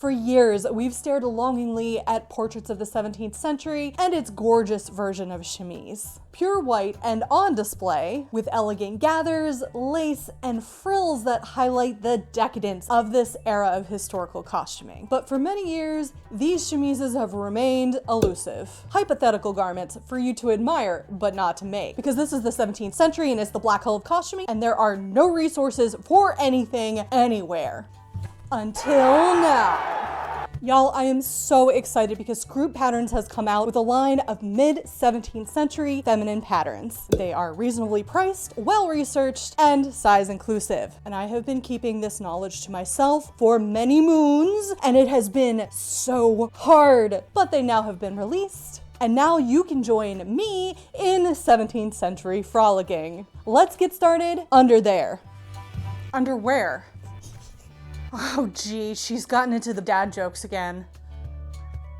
For years, we've stared longingly at portraits of the 17th century and its gorgeous version of chemise. Pure white and on display, with elegant gathers, lace, and frills that highlight the decadence of this era of historical costuming. But for many years, these chemises have remained elusive. Hypothetical garments for you to admire, but not to make. Because this is the 17th century and it's the black hole of costuming, and there are no resources for anything anywhere. Until now. Y'all, I am so excited because Group Patterns has come out with a line of mid-17th century feminine patterns. They are reasonably priced, well-researched, and size inclusive. And I have been keeping this knowledge to myself for many moons, and it has been so hard. But they now have been released, and now you can join me in 17th century frolicking. Let's get started under there. Under where? Oh gee, she's gotten into the dad jokes again.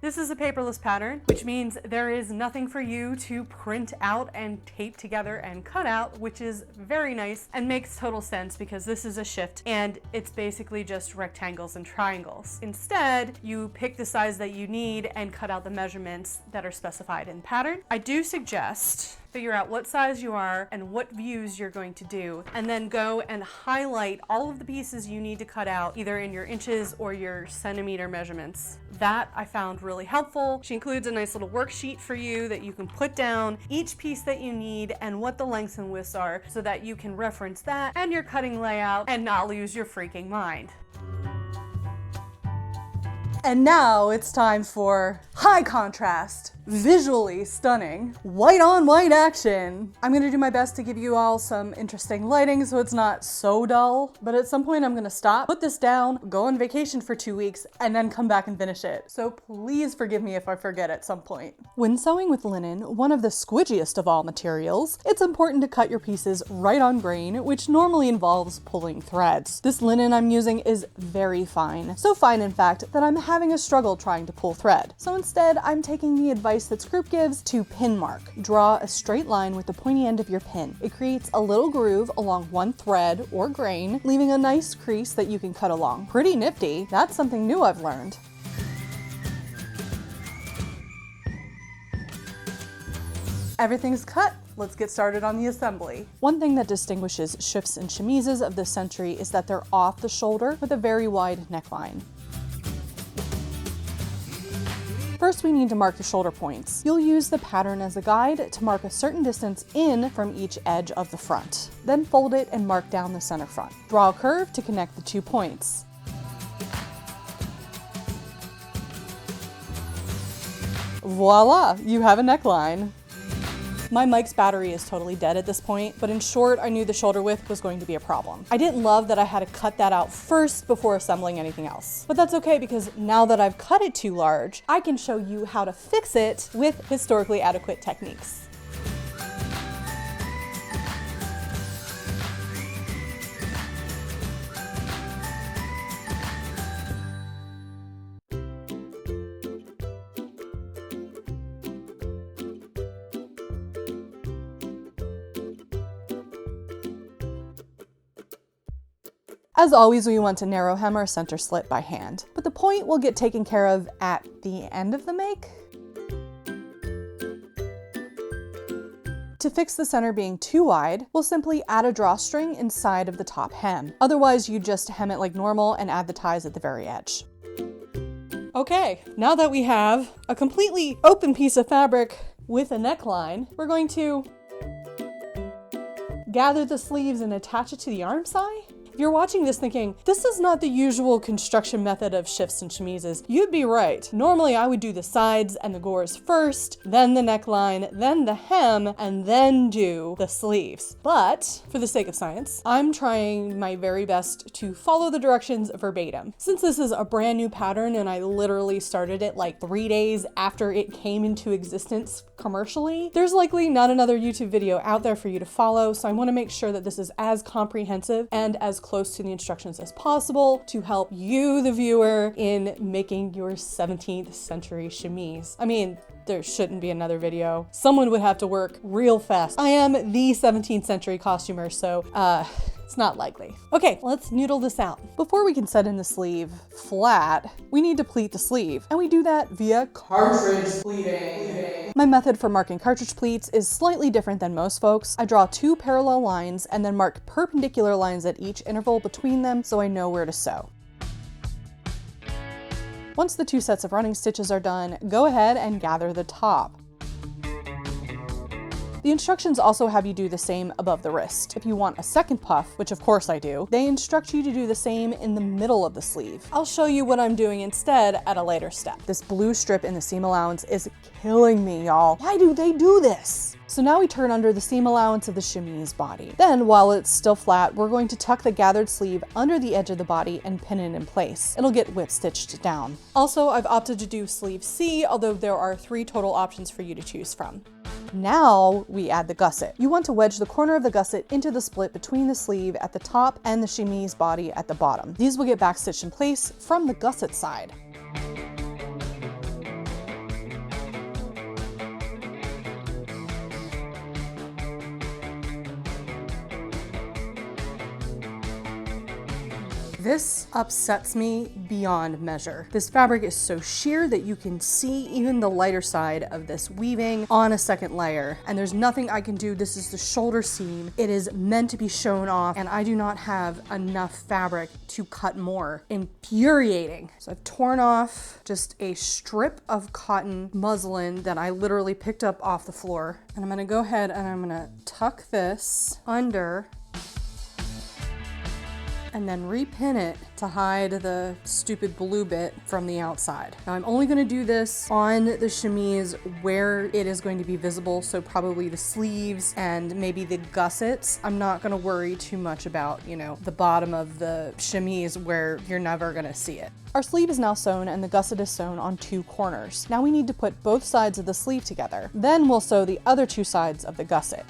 This is a paperless pattern, which means there is nothing for you to print out and tape together and cut out, which is very nice and makes total sense because this is a shift and it's basically just rectangles and triangles. Instead, you pick the size that you need and cut out the measurements that are specified in the pattern. I do suggest figure out what size you are and what views you're going to do, and then go and highlight all of the pieces you need to cut out, either in your inches or your centimeter measurements. That I found really helpful. She includes a nice little worksheet for you that you can put down each piece that you need and what the lengths and widths are so that you can reference that and your cutting layout and not lose your freaking mind. And now it's time for high contrast, visually stunning, white on white action. I'm gonna do my best to give you all some interesting lighting so it's not so dull, but at some point I'm gonna stop, put this down, go on vacation for 2 weeks, and then come back and finish it. So please forgive me if I forget at some point. When sewing with linen, one of the squidgiest of all materials, it's important to cut your pieces right on grain, which normally involves pulling threads. This linen I'm using is very fine. So fine, in fact, that I'm having a struggle trying to pull thread. So instead, I'm taking the advice that Group gives to pin mark. Draw a straight line with the pointy end of your pin. It creates a little groove along one thread or grain, leaving a nice crease that you can cut along. Pretty nifty. That's something new I've learned. Everything's cut. Let's get started on the assembly. One thing that distinguishes shifts and chemises of this century is that they're off the shoulder with a very wide neckline. First, we need to mark the shoulder points. You'll use the pattern as a guide to mark a certain distance in from each edge of the front. Then fold it and mark down the center front. Draw a curve to connect the 2 points. Voila, you have a neckline. My mic's battery is totally dead at this point, but in short, I knew the shoulder width was going to be a problem. I didn't love that I had to cut that out first before assembling anything else. But that's okay because now that I've cut it too large, I can show you how to fix it with historically adequate techniques. As always, we want to narrow hem our center slit by hand, but the point will get taken care of at the end of the make. To fix the center being too wide, we'll simply add a drawstring inside of the top hem. Otherwise, you just hem it like normal and add the ties at the very edge. Okay, now that we have a completely open piece of fabric with a neckline, we're going to gather the sleeves and attach it to the arm side. If you're watching this thinking, this is not the usual construction method of shifts and chemises, you'd be right. Normally I would do the sides and the gores first, then the neckline, then the hem, and then do the sleeves. But for the sake of science, I'm trying my very best to follow the directions verbatim. Since this is a brand new pattern and I literally started it like 3 days after it came into existence commercially, there's likely not another YouTube video out there for you to follow, so I want to make sure that this is as comprehensive and as close to the instructions as possible to help you, the viewer, in making your 17th century chemise. I mean, there shouldn't be another video. Someone would have to work real fast. I am the 17th century costumer, so it's not likely. Okay, let's noodle this out. Before we can set in the sleeve flat, we need to pleat the sleeve, and we do that via cartridge pleating. My method for marking cartridge pleats is slightly different than most folks. I draw 2 parallel lines and then mark perpendicular lines at each interval between them so I know where to sew. Once the 2 sets of running stitches are done, go ahead and gather the top. The instructions also have you do the same above the wrist. If you want a second puff, which of course I do, they instruct you to do the same in the middle of the sleeve. I'll show you what I'm doing instead at a later step. This blue strip in the seam allowance is killing me, y'all. Why do they do this? So now we turn under the seam allowance of the chemise body. Then, while it's still flat, we're going to tuck the gathered sleeve under the edge of the body and pin it in place. It'll get whip stitched down. Also, I've opted to do sleeve C, although there are 3 total options for you to choose from. Now we add the gusset. You want to wedge the corner of the gusset into the split between the sleeve at the top and the chemise body at the bottom. These will get backstitched in place from the gusset side. This upsets me beyond measure. This fabric is so sheer that you can see even the lighter side of this weaving on a second layer, and there's nothing I can do. This is the shoulder seam. It is meant to be shown off, and I do not have enough fabric to cut more. Infuriating. So I've torn off just a strip of cotton muslin that I literally picked up off the floor, and I'm gonna go ahead and I'm gonna tuck this under and then repin it to hide the stupid blue bit from the outside. Now I'm only gonna do this on the chemise where it is going to be visible, so probably the sleeves and maybe the gussets. I'm not gonna worry too much about, you know, the bottom of the chemise where you're never gonna see it. Our sleeve is now sewn and the gusset is sewn on 2 corners. Now we need to put both sides of the sleeve together. Then we'll sew the other 2 sides of the gusset.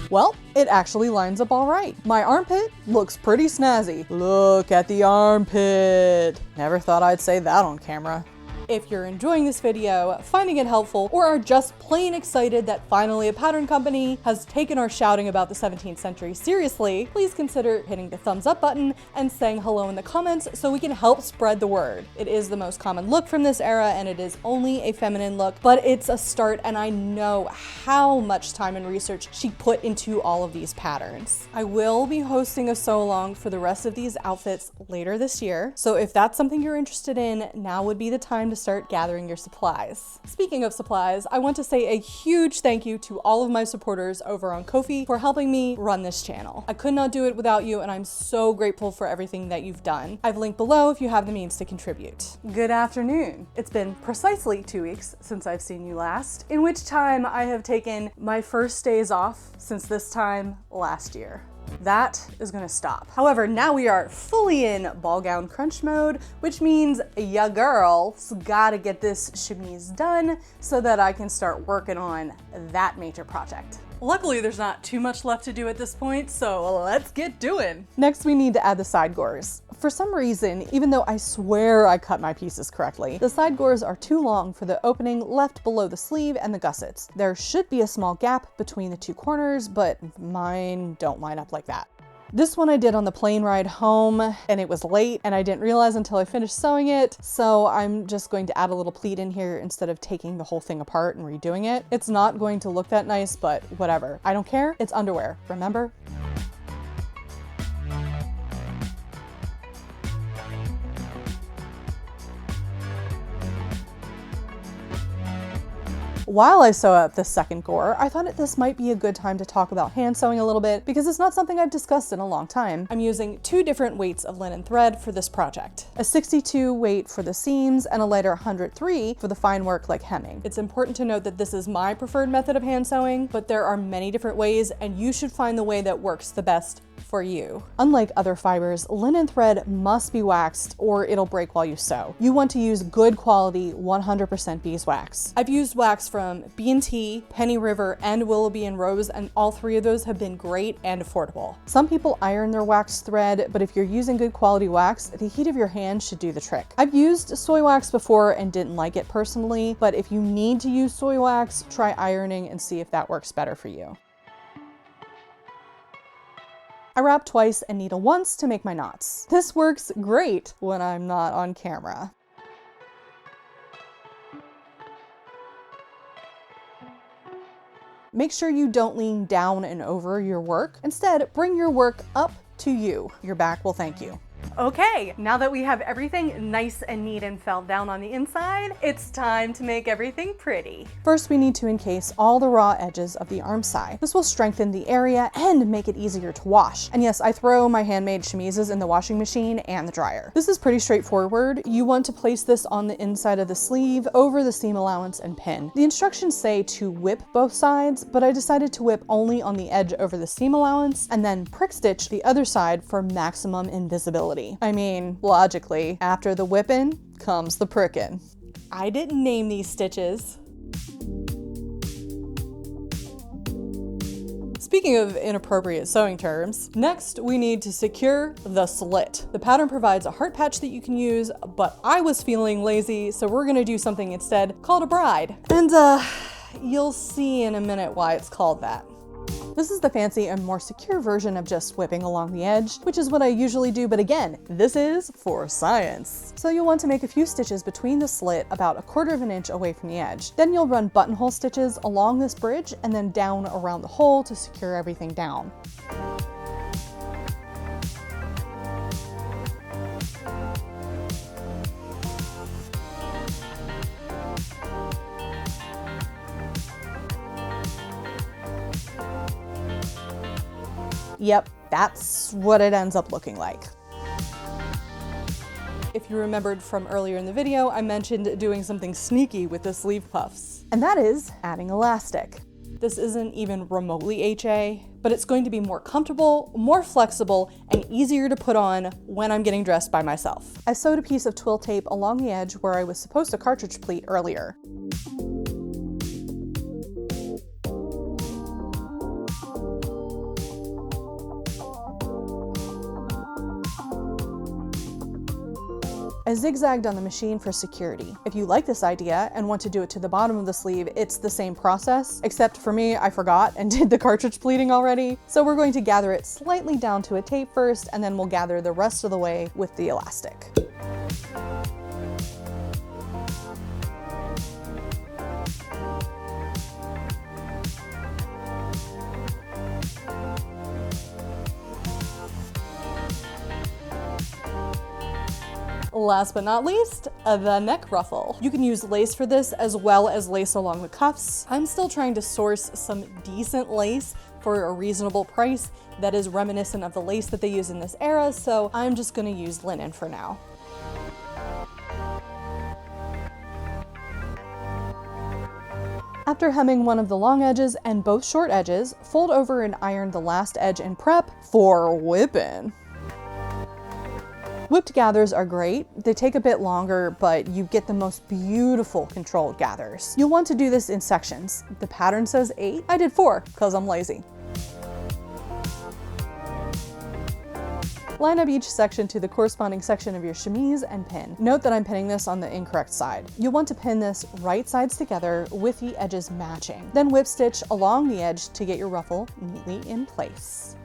Well, it actually lines up all right. My armpit looks pretty snazzy. Look at the armpit. Never thought I'd say that on camera. If you're enjoying this video, finding it helpful, or are just plain excited that finally a pattern company has taken our shouting about the 17th century seriously, please consider hitting the thumbs up button and saying hello in the comments so we can help spread the word. It is the most common look from this era and it is only a feminine look, but it's a start and I know how much time and research she put into all of these patterns. I will be hosting a sew along for the rest of these outfits later this year, so if that's something you're interested in, now would be the time to start gathering your supplies. Speaking of supplies, I want to say a huge thank you to all of my supporters over on Ko-fi for helping me run this channel. I could not do it without you and I'm so grateful for everything that you've done. I've linked below if you have the means to contribute. Good afternoon. It's been precisely 2 weeks since I've seen you last, in which time I have taken my first days off since this time last year. That is gonna stop. However, now we are fully in ball gown crunch mode, which means ya girl's gotta get this chemise done so that I can start working on that major project. Luckily, there's not too much left to do at this point, so let's get doing. Next, we need to add the side gores. For some reason, even though I swear I cut my pieces correctly, the side gores are too long for the opening left below the sleeve and the gussets. There should be a small gap between the 2 corners, but mine don't line up like that. This one I did on the plane ride home and it was late and I didn't realize until I finished sewing it. So I'm just going to add a little pleat in here instead of taking the whole thing apart and redoing it. It's not going to look that nice, but whatever. I don't care. It's underwear, remember? While I sew up the second gore, I thought this might be a good time to talk about hand sewing a little bit because it's not something I've discussed in a long time. I'm using 2 different weights of linen thread for this project. A 62 weight for the seams and a lighter 103 for the fine work like hemming. It's important to note that this is my preferred method of hand sewing, but there are many different ways and you should find the way that works the best for you. Unlike other fibers, linen thread must be waxed or it'll break while you sew. You want to use good quality 100% beeswax. I've used wax from from B&T, Penny River, and Willoughby and Rose, and all three of those have been great and affordable. Some people iron their wax thread, but if you're using good quality wax, the heat of your hand should do the trick. I've used soy wax before and didn't like it personally, but if you need to use soy wax, try ironing and see if that works better for you. I wrap twice and needle once to make my knots. This works great when I'm not on camera. Make sure you don't lean down and over your work. Instead, bring your work up to you. Your back will thank you. Okay, now that we have everything nice and neat and fell down on the inside, it's time to make everything pretty. First, we need to encase all the raw edges of the arm side. This will strengthen the area and make it easier to wash. And yes, I throw my handmade chemises in the washing machine and the dryer. This is pretty straightforward. You want to place this on the inside of the sleeve over the seam allowance and pin. The instructions say to whip both sides, but I decided to whip only on the edge over the seam allowance and then prick stitch the other side for maximum invisibility. I mean, logically, after the whipping comes the pricking. I didn't name these stitches. Speaking of inappropriate sewing terms, next we need to secure the slit. The pattern provides a heart patch that you can use, but I was feeling lazy, so we're gonna do something instead called a bride. And you'll see in a minute why it's called that. This is the fancy and more secure version of just whipping along the edge, which is what I usually do, but again, this is for science. So you'll want to make a few stitches between the slit about 1/4 of an inch away from the edge. Then you'll run buttonhole stitches along this bridge and then down around the hole to secure everything down. Yep, that's what it ends up looking like. If you remembered from earlier in the video, I mentioned doing something sneaky with the sleeve puffs, and that is adding elastic. This isn't even remotely HA, but it's going to be more comfortable, more flexible, and easier to put on when I'm getting dressed by myself. I sewed a piece of twill tape along the edge where I was supposed to cartridge pleat earlier. I zigzagged on the machine for security. If you like this idea and want to do it to the bottom of the sleeve, it's the same process, except for me, I forgot and did the cartridge pleating already. So we're going to gather it slightly down to a tape first, and then we'll gather the rest of the way with the elastic. Last but not least, the neck ruffle. You can use lace for this as well as lace along the cuffs. I'm still trying to source some decent lace for a reasonable price that is reminiscent of the lace that they use in this era, so I'm just gonna use linen for now. After hemming one of the long edges and both short edges, fold over and iron the last edge and prep for whipping. Whipped gathers are great. They take a bit longer, but you get the most beautiful controlled gathers. You'll want to do this in sections. The pattern says 8. I did 4 because I'm lazy. Line up each section to the corresponding section of your chemise and pin. Note that I'm pinning this on the incorrect side. You'll want to pin this right sides together with the edges matching. Then whip stitch along the edge to get your ruffle neatly in place.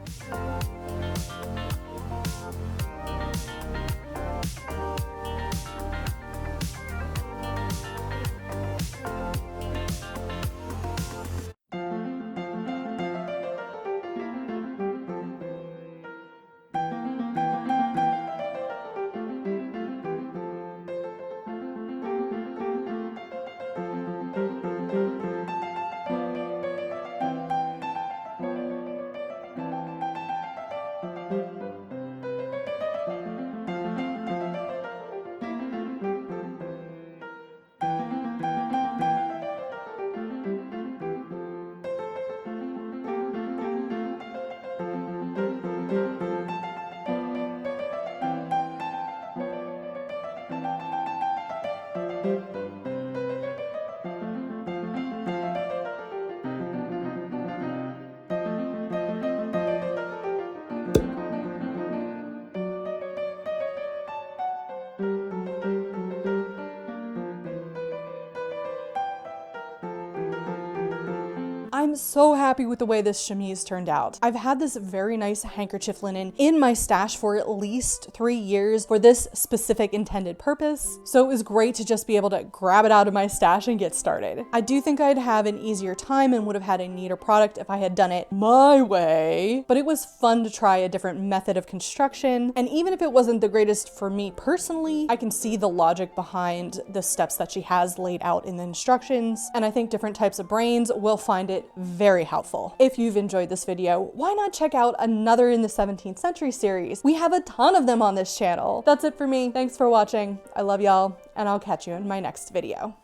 I'm so happy with the way this chemise turned out. I've had this very nice handkerchief linen in my stash for at least 3 years for this specific intended purpose, so it was great to just be able to grab it out of my stash and get started. I do think I'd have an easier time and would have had a neater product if I had done it my way, but it was fun to try a different method of construction, and even if it wasn't the greatest for me personally, I can see the logic behind the steps that she has laid out in the instructions, and I think different types of brains will find it very helpful. If you've enjoyed this video, why not check out another in the 17th century series? We have a ton of them on this channel. That's it for me. Thanks for watching. I love y'all, and I'll catch you in my next video.